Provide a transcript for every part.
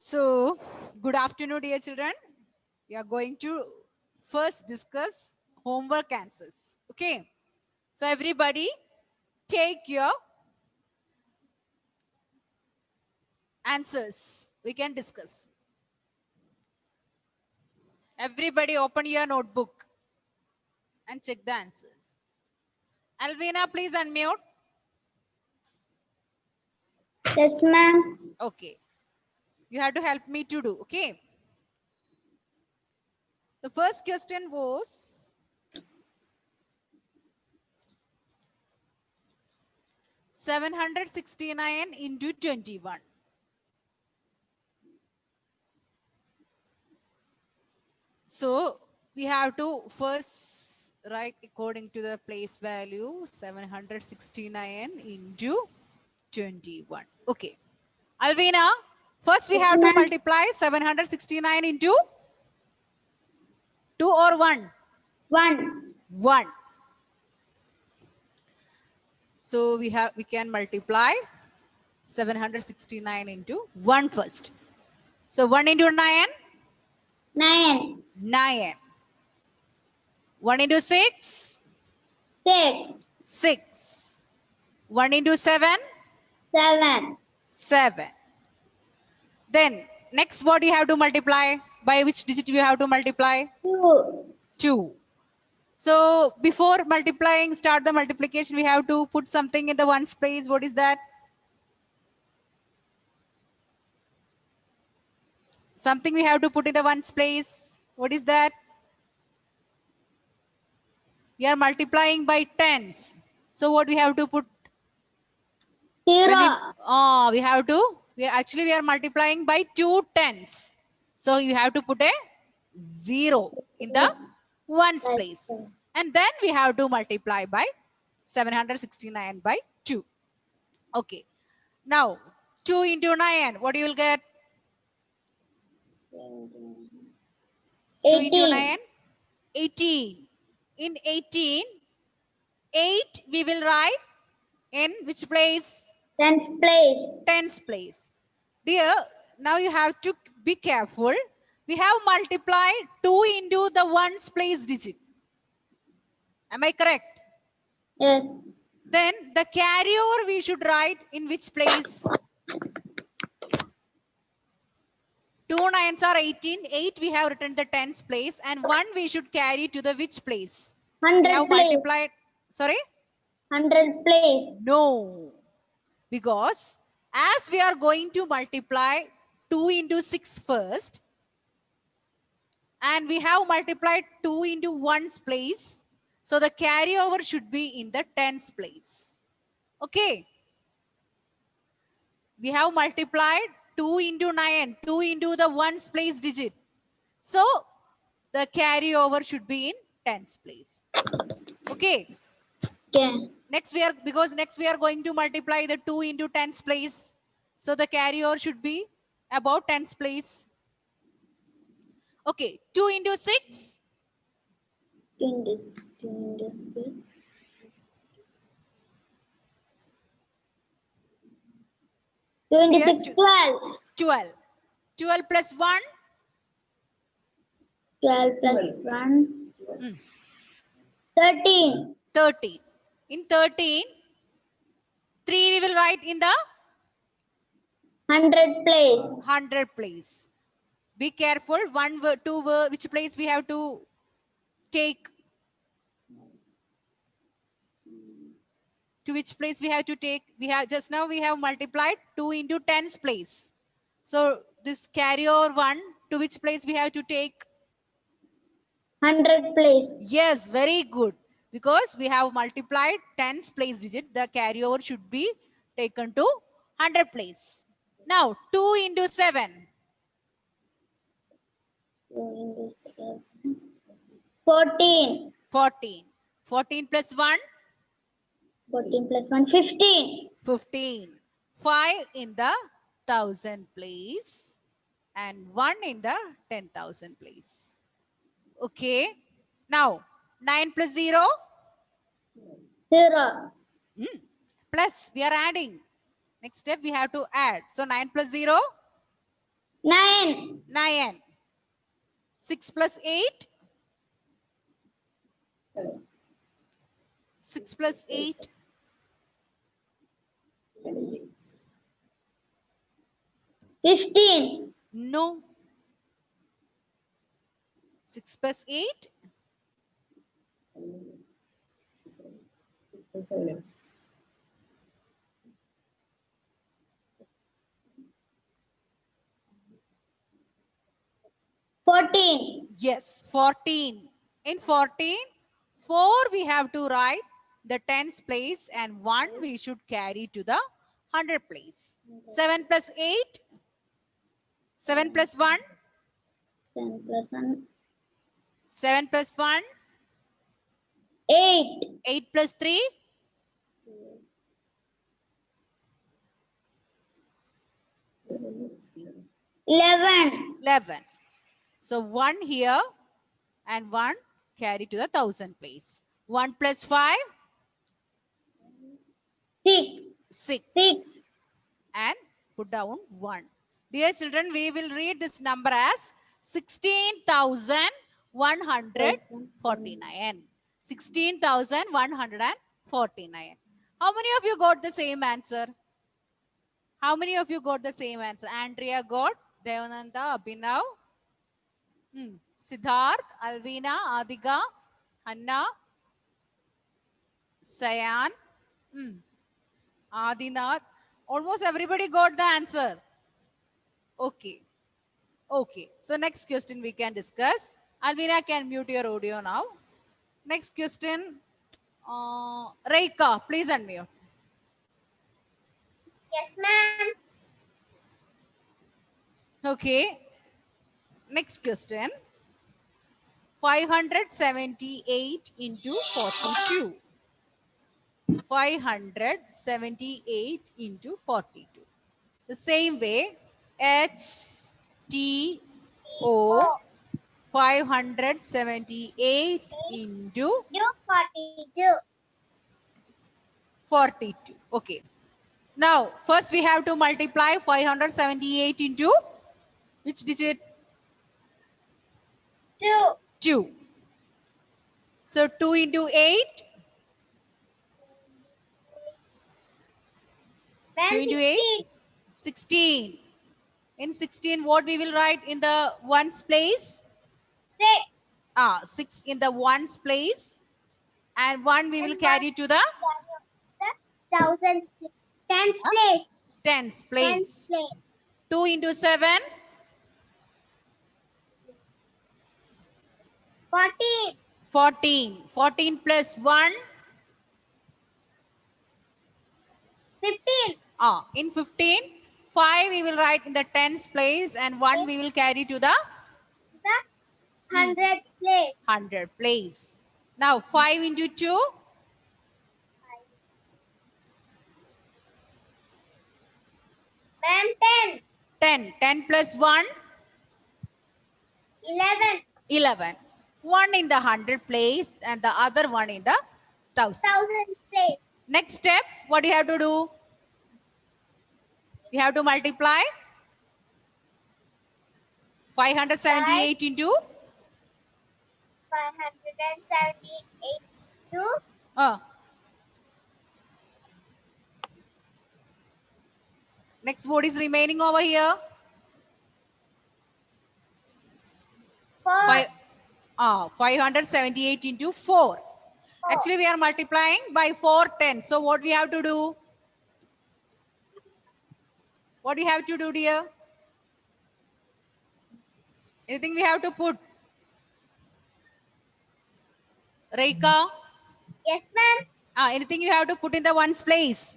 So, good afternoon, dear children. We are going to first discuss homework answers. Okay. So, everybody take your answers. We can discuss. Everybody open your notebook and check the answers. Alvina, please unmute. Yes, ma'am. Okay. You have to help me to do. Okay. The first question was 769 into 21. So we have to first write according to the place value 769 into 21. Okay. Alvina, first we Yes, have to ma'am. multiply 769 into 2 or 1? 1. 1. So we can multiply 769 into 1 first. So 1 into 9, 9. 9. 1 into 6, 6. 6. 1 into 7, 7. 7. Then next what you have to multiply? By which digit you have to multiply? 2. 2. So before multiplying, start the multiplication, we have to put something in the ones place. What is that? Something we have to put in the ones place. What is that? We are multiplying by tens. So what we have to put? 0. We are multiplying by 2 tens. So you have to put a 0 in the ones place. And then we have to multiply by 769 by 2. Okay. Now, 2 into 9, what you will get? 2 into 9, 18. In 18, 8 we will write in which place? Tens place. Tens place. Dear, now you have to be careful. We have multiplied 2 into the ones place digit. Am I correct? Yes. Then the carryover we should write in which place? 2 9s are 18. 8 we have written the tens place. And 1 we should carry to the which place? We 100 have place. multiplied. Sorry? 100 place. No. Because as we are going to multiply 2 into 6 first. And we have multiplied 2 into 1's place. So the carryover should be in the tens place. Okay. We have multiplied 2 into 9, 2 into the ones place digit. So the carryover should be in tens place. Okay. Okay. Next we are going to multiply the 2 into tens place. So the carryover should be about tens place. Okay. 2 into 6. 2 into 6. 2 into Here, 6, 12. 12. 12 plus 1. 12 plus 1. 13. 13. In 13, 3 we will write in the 100 place. 100 place. Be careful. 1 word, 2 word, which place we have to take? To which place we have to take? We have just now we have multiplied 2 into 10's place. So this carryover 1 to which place we have to take? 100 place. Yes, very good. Because we have multiplied 10's place digit, the carryover should be taken to 100 place. Now 2 into 7. 2 into 7. 14. 14. 14 plus 1. 14 plus 1. 15. 15. 5 in the 1000 place and 1 in the 10,000 place. Okay. Now 9 plus 0. 0. Plus we are adding. Next step we have to add. So 9 plus 0. 9. 9. 9. 6 plus 8. 6 plus 8. 15. No. 6 plus 8. 14. Yes, 14. In 14, 4 we have to write the tens place and 1 we should carry to the 100 place. 7 plus 8. 7 plus 1. 10 plus 1. 7 plus 1. 8. 8 plus 3. 11. 11. So 1 here and 1 carry to the 1000 place. 1 plus 5. 6. 6. 6. And put down 1. Dear children, we will read this number as 16,149. 16,149. How many of you got the same answer? How many of you got the same answer? Andrea got, Devananda, Abhinav, Siddharth, Alvina, Adiga, Hanna, Sayan, Adinath. Almost everybody got the answer. Okay. Okay. So next question we can discuss. Alvina can mute your audio now. Next question. Reika, please unmute. Yes, ma'am. Okay. Next question. 578 into 42. 578 into 42. The same way, HTO 578 into 42. 42. Okay. Now, first we have to multiply 578 into which digit? 2. 2. So 2 into 8. 2 into 8. 16. In 16, what we will write in the ones place? 6. 6 in the ones place. And 1 we will carry to the Thousands. Tens place. tens Tens place. place. 2 into 7. 14. 14. 14 plus 1. 15. In 15, 5 we will write in the tens place and 1 we will carry to the The hundreds place. 100 place. Now 5 into 2. 10. 10. 10 plus 1. 11. 11. 1 in the 100 place and the other one in the 1000. Thousands place. Next step, what do you have to do? You have to multiply 578 into 578 to next, what is remaining over here? 4. 578 into 4. Actually, we are multiplying by 4 tens. So what we have to do? What do you have to do, dear? Anything we have to put? Reika? Yes, ma'am. Anything you have to put in the ones place?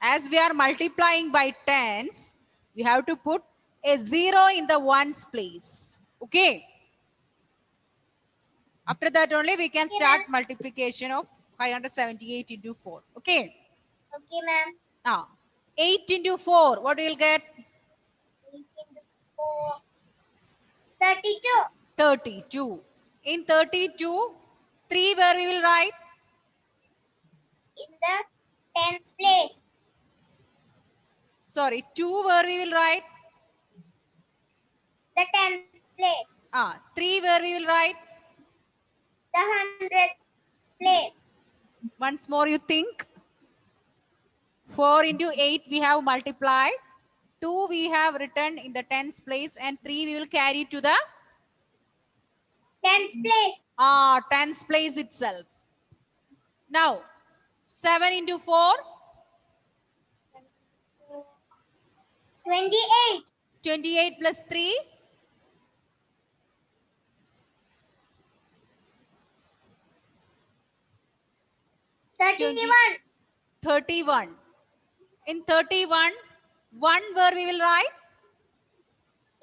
As we are multiplying by tens, we have to put a 0 in the ones place. Okay. After that only we can start multiplication of 578 into 4. Okay. Okay, ma'am. 8 into 4. What will get? 8 into 4. 32. 32. In 32, 3 where we will write? In the tens place. Sorry, 2 where we will write? The 10th place. 3 where we will write? The 100th place. Once more you think. 4 into 8 we have multiplied. 2 we have written in the 10th place and 3 we will carry to the 10th place. 10th place itself. Now 7 into 4? 28. 28 plus 3? 31. 31. In 31, 1 where we will write?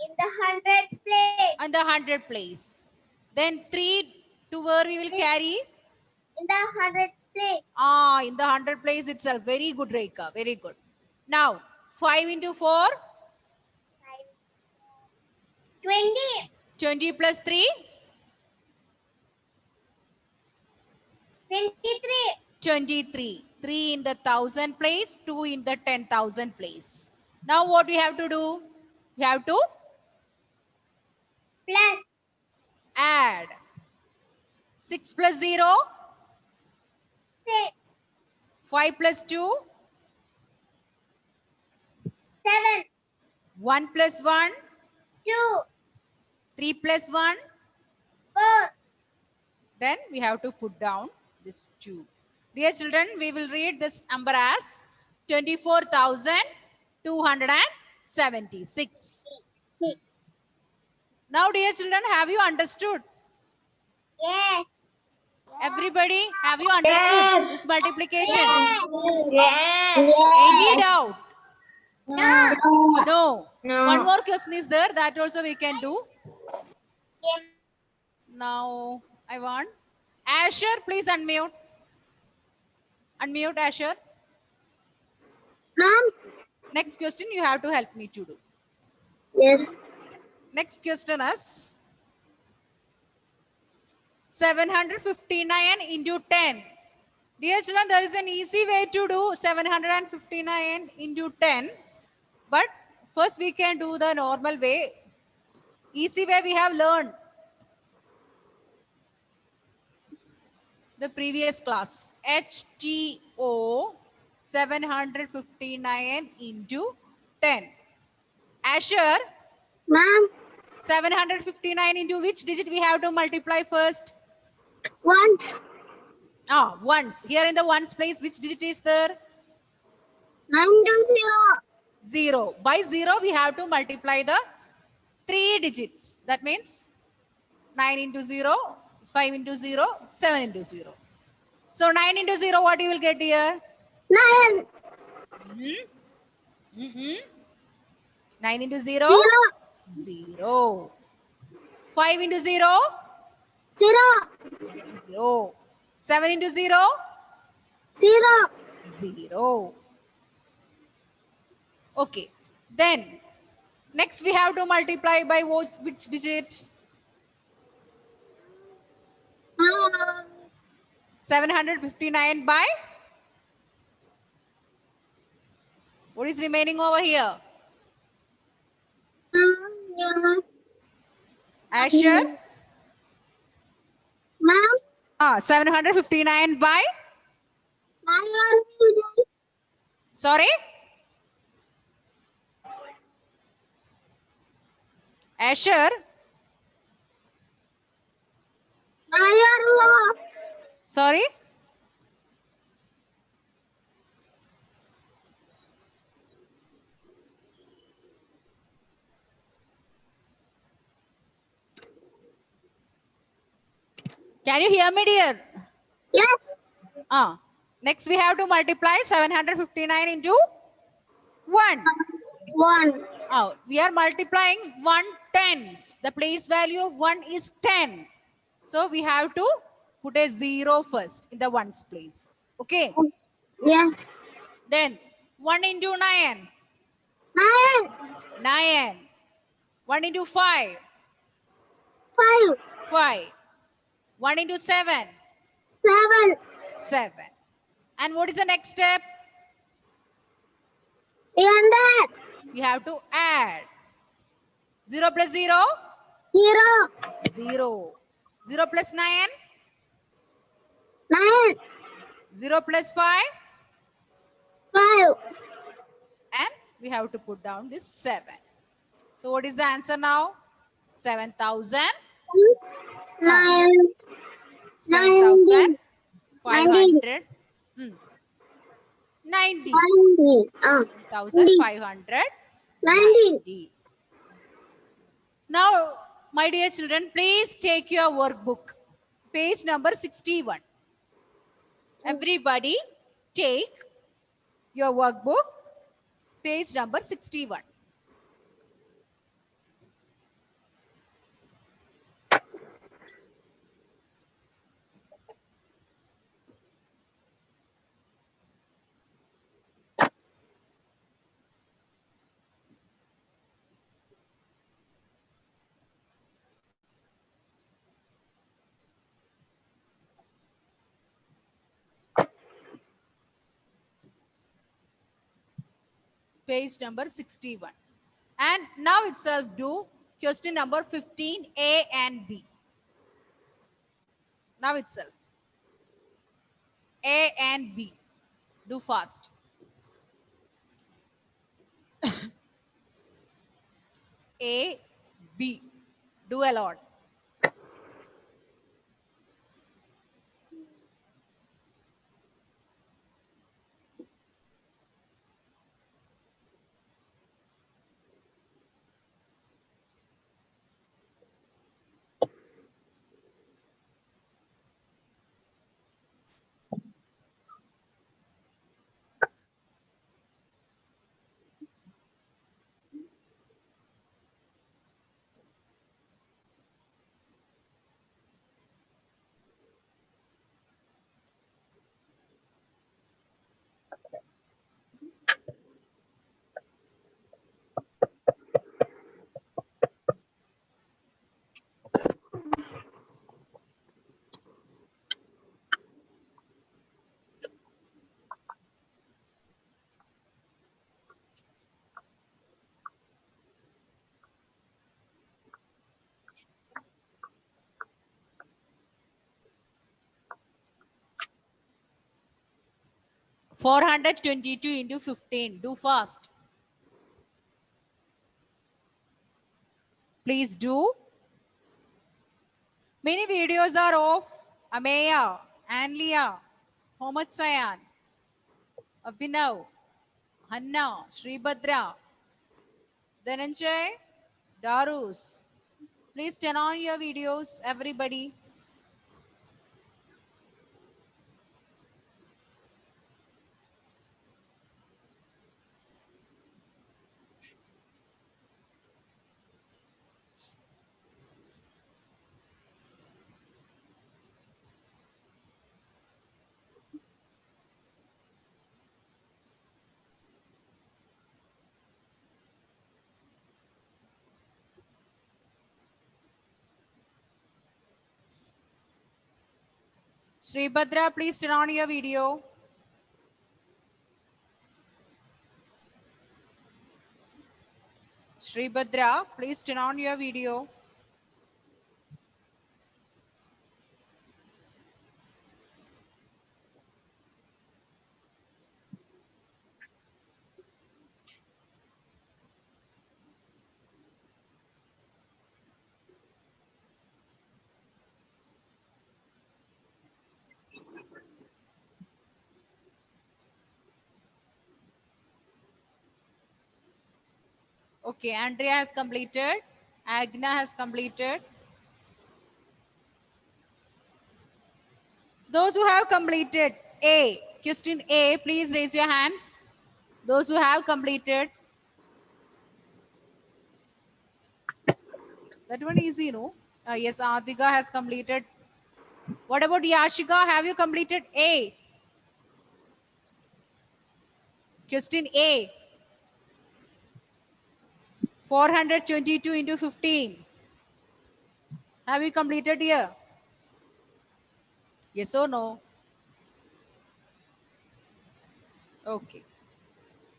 In the 100th place. On the 100th place. Then 3 to where we will carry? In the 100th place. In the 100th place itself. Very good, Rekha. Very good. Now 5 into 4? 20. 20 plus 3? 23. 23. 3 in the 1000 place, 2 in the 10,000 place. Now what we have to do? We have to Plus. add. 6 plus 0? 6. 5 plus 2? 7. 1 plus 1? 2. 3 plus 1? 4. Then we have to put down this 2. Dear children, we will read this number as 24,276. Now, dear children, have you understood? Yes. Everybody, have you understood this multiplication? Yes. Any doubt? No. No. One more question is there, that also we can do. Yes. Now, I want Asher, please unmute. Unmute, Asher. Ma'am? Next question you have to help me to do. Yes. Next question is 759 into 10. Dear children, there is an easy way to do 759 into 10. But first we can do the normal way. Easy way we have learned the previous class. HTO 759 into 10. Asher, Ma'am? 759 into which digit we have to multiply first? Once. Ones. Here in the ones place, which digit is there? 920. 0. By 0, we have to multiply the 3 digits. That means 9 into 0, 5 into 0, 7 into 0. So 9 into 0, what you will get here? 9. 9 into 0? 0. 0. 5 into 0? 0. 0. 7 into 0? 0. 0. Okay. Then, next we have to multiply by which digit? 759 by? What is remaining over here? Asher? Ma'am? 759 by? 920. Sorry? Asher? 920. Sorry? Can you hear me, dear? Yes. Next we have to multiply 759 into 1. 1. We are multiplying 1 tens. The place value of 1 is 10. So we have to put a 0 first in the ones place. Okay. Yes. Then 1 into 9. 9. 9. 1 into 5. 5. 5. 1 into 7. 7. 7. And what is the next step? 300. You have to add. 0 plus 0? 0. 0. 0 plus 9? 9. 0 plus 5? 5. And we have to put down this 7. So what is the answer now? 7,000. 9. 7,500. 90. 90. 90. 1,590. 90. Now, my dear children, please take your workbook. Page number 61. Everybody take your workbook. Page number 61. Page number 61. And now itself do question number 15, A and B. Now itself. A and B. Do fast. A, B. Do a lot. $422 into 15. Do fast. Please do. Many videos are of Ameya, Anlia, Mohammad Sayan, Abhinav, Hanna, Sribhadra, Dhananjay, Darus. Please turn on your videos, everybody. Sribhadra, please turn on your video. Sribhadra, please turn on your video. Okay, Andrea has completed. Agna has completed. Those who have completed A, question A, please raise your hands. Those who have completed. That one easy, no? Yes, Adhika has completed. What about Yashika? Have you completed A? Question A. 422 into 15. Have you completed here? Yes or no? Okay.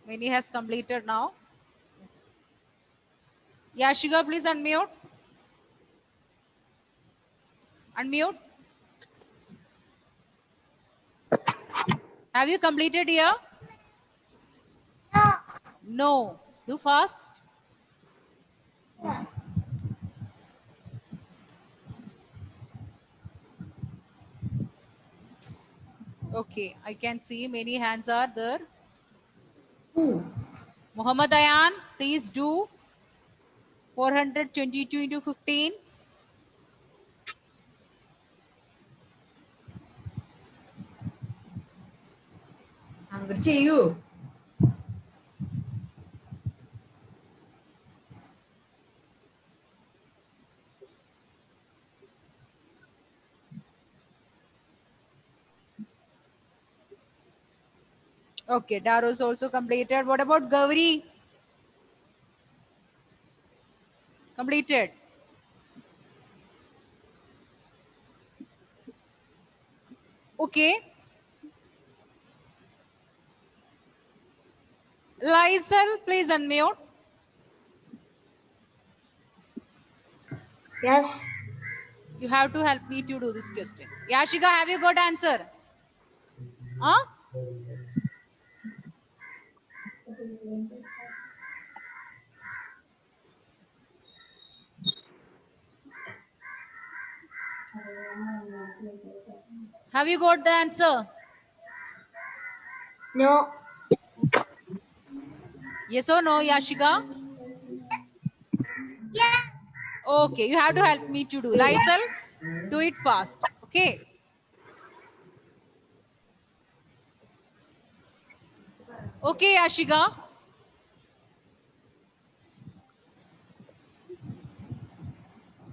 Many has completed now. Yashika, please unmute. Unmute. Have you completed here? No. No. Do fast. Okay, I can see many hands are there. Muhammad Ayan, please do 422 into 15. അങ്ങോട്ട് ചെയ്യൂ. Okay, Daro is also completed. What about Gauri? Completed. Okay. Lysel, please unmute. Yes. You have to help me to do this question. Yashika, have you got answer? Huh? Have you got the answer? No. Yes or no, Yashika? Yeah. Okay, you have to help me to do. Lysel, do it fast. Okay. Okay, Yashika.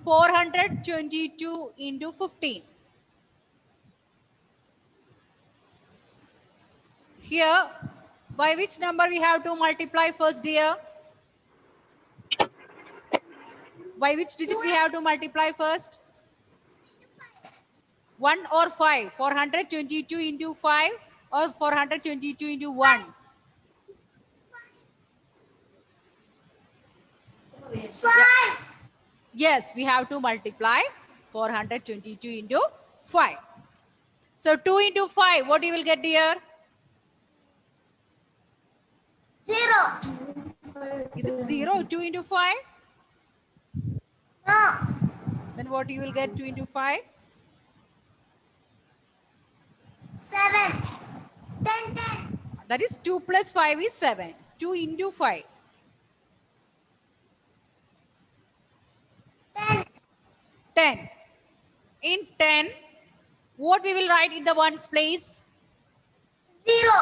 $422 into 15. Here, by which number we have to multiply first, dear? By which digit we have to multiply first? 1 or 5? 422 into 5 or 422 into 1? 5. Yes, we have to multiply 422 into 5. So 2 into 5, what you will get, dear? 0. Is it 0? 2 into 5? No. Then what you will get 2 into 5? 7. 10. 10. That is 2 plus 5 is 7. 2 into 5. 10. 10. In 10, what we will write in the ones place? 0.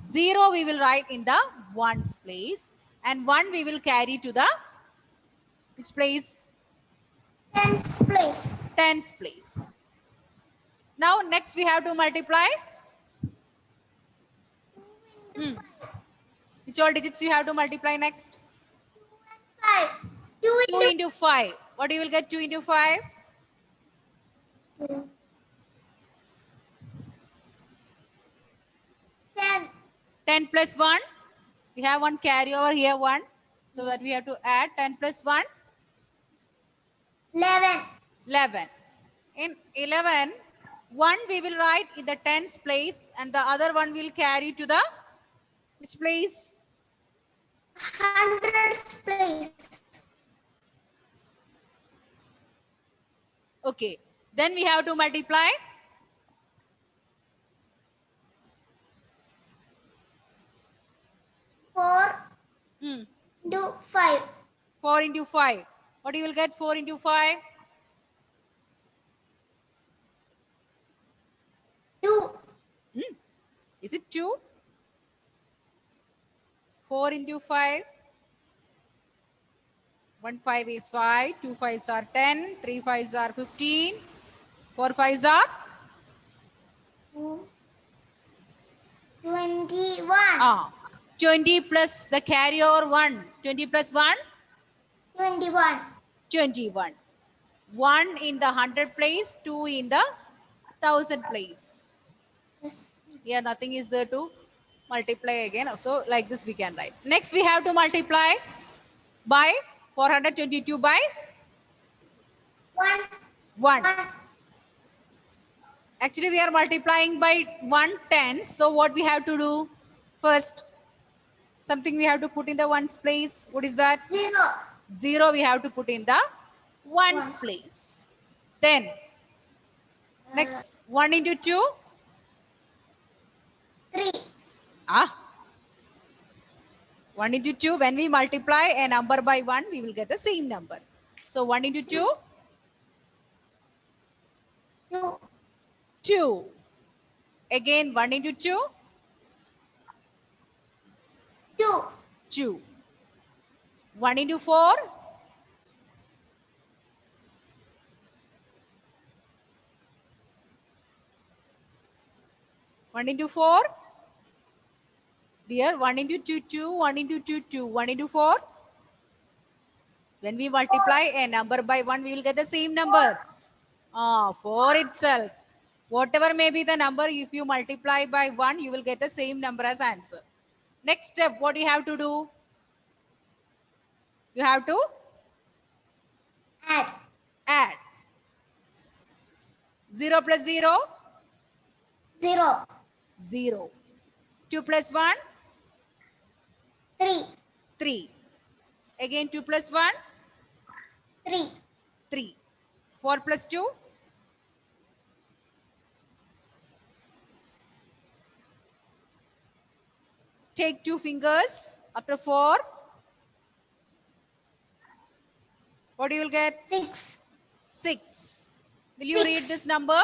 0 we will write in the ones place. And 1 we will carry to the which place? Tens place. Tens place. Now next we have to multiply. Which all digits you have to multiply next? 5. 2 2 into 5. What you will get 2 into 5? 10. 10 plus 1. We have one carry over here 1. So that we have to add 10 plus 1. 11. 11. In 11, 1 we will write in the tens place and the other one will carry to the which place? Hundreds place. Okay. Then we have to multiply. Four into 5. 4 into 5. What you will get 4 into 5? 2. Is it 2? 4 into 5. 1 5 is 5. 2 5s are 10. 3 5s are 15. 4 5s are 21. 20 plus the carry over 1. 20 plus 1? 21. 21. 1 in the 100 place, 2 in the 1000 place. Yes. Here nothing is there to multiply again. So like this we can write. Next we have to multiply by 422 by 1. 1. 1. Actually, we are multiplying by 1 tens. So what we have to do first? Something we have to put in the ones place. What is that? 0. 0 we have to put in the ones Ones. place. Then next 1 into 2. 3. 1 into 2, when we multiply a number by 1, we will get the same number. So 1 into 2, 2. 2. Again 1 into 2, 2. 2. 1 into 4, 1 into 4. Dear, 1 into 2, 2, 1 into 2, 2, 1 into 4. When we multiply a number by 1, we will get the same number. 4 itself. Whatever may be the number, if you multiply by 1, you will get the same number as answer. Next step, what you have to do? You have to Add. add. 0 plus 0, 0. 0. 2 plus 1, 3. 3. Again 2 plus 1, 3. 3. 4 plus 2, 2 fingers. After 4, what you will get? 6. 6. Will you read this number?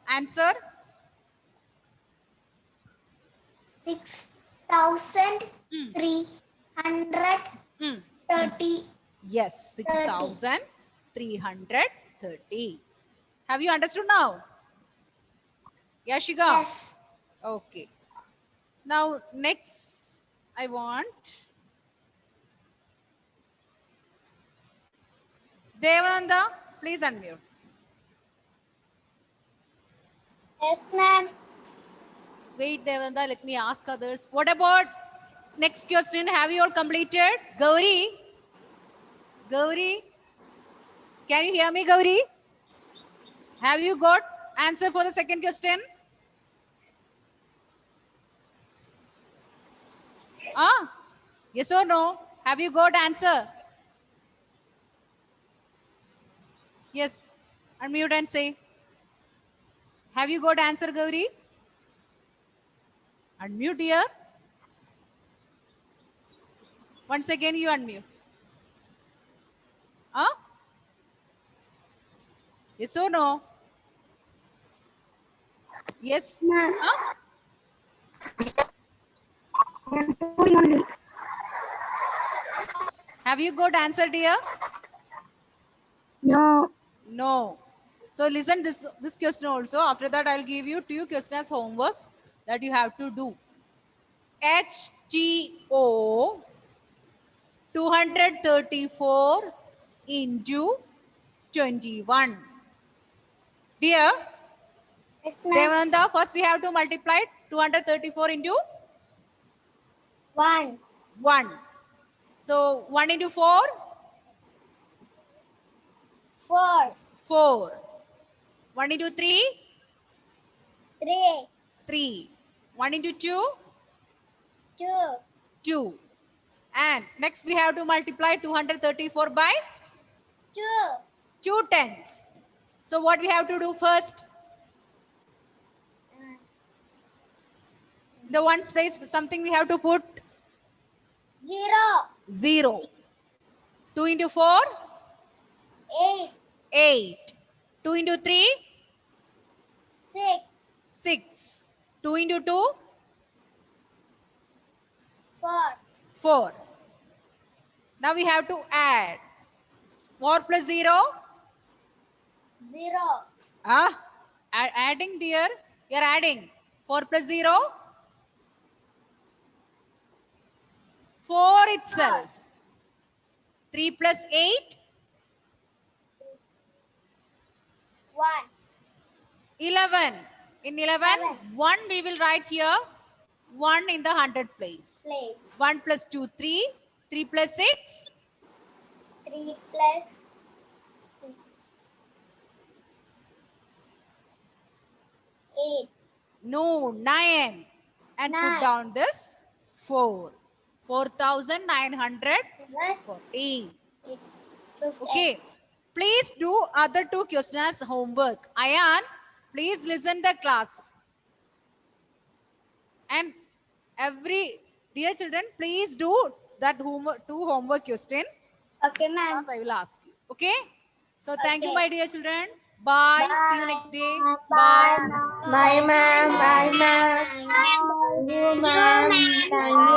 Answer? 6,330. Yes, 6,330. Have you understood now? Yashika? Yes. Okay. Now, next, I want Devananda, please unmute. Yes, ma'am. Wait, Devananda, let me ask others. What about next question? Have you all completed? Gauri? Gauri? Can you hear me, Gauri? Have you got answer for the second question? Yes or no? Have you got answer? Yes. Unmute and say. Have you got answer, Gauri? Unmute, dear. Once again, you unmute. Yes or no? Yes. Ma'am. Only. Have you got answer, dear? No. No. So listen this question also. After that, I'll give you 2 questions as homework that you have to do. HTO 234 into 21. Dear, Yes, ma'am. Devanda, first we have to multiply 234 into 1. 1. So 1 into 4, 4. 4. 1 into 3, 3. 3. 1 into 2, 2. 2. And next we have to multiply 234 by 2. 2 tens. So what we have to do first? The ones place, something we have to put 0. 0. 2 into 4, 8. 8. 2 into 3, 6. 6. 2 into 2, 4. 4. Now we have to add. 4 plus 0. 0. Adding, dear. You are adding. 4 plus 0. 4 itself. 3 plus 8. 1. 11. In 11, 1 we will write here. 1 in the 100 place. Place. 1 plus 2, 3. 3 plus 6. 3 plus 6. 8. No, 9. And put Nine. down this 4. 4,914. What? 15. Okay. Please do other two questions as homework. Ayan, please listen the class. And dear children, please do that two homework question. Okay, ma'am. Class I will ask you. Okay. So thank you, Okay. my dear children. Bye. See you next day. Bye. Bye. Bye, ma'am. Bye, ma'am. Bye. Thank you, ma'am. Thank you.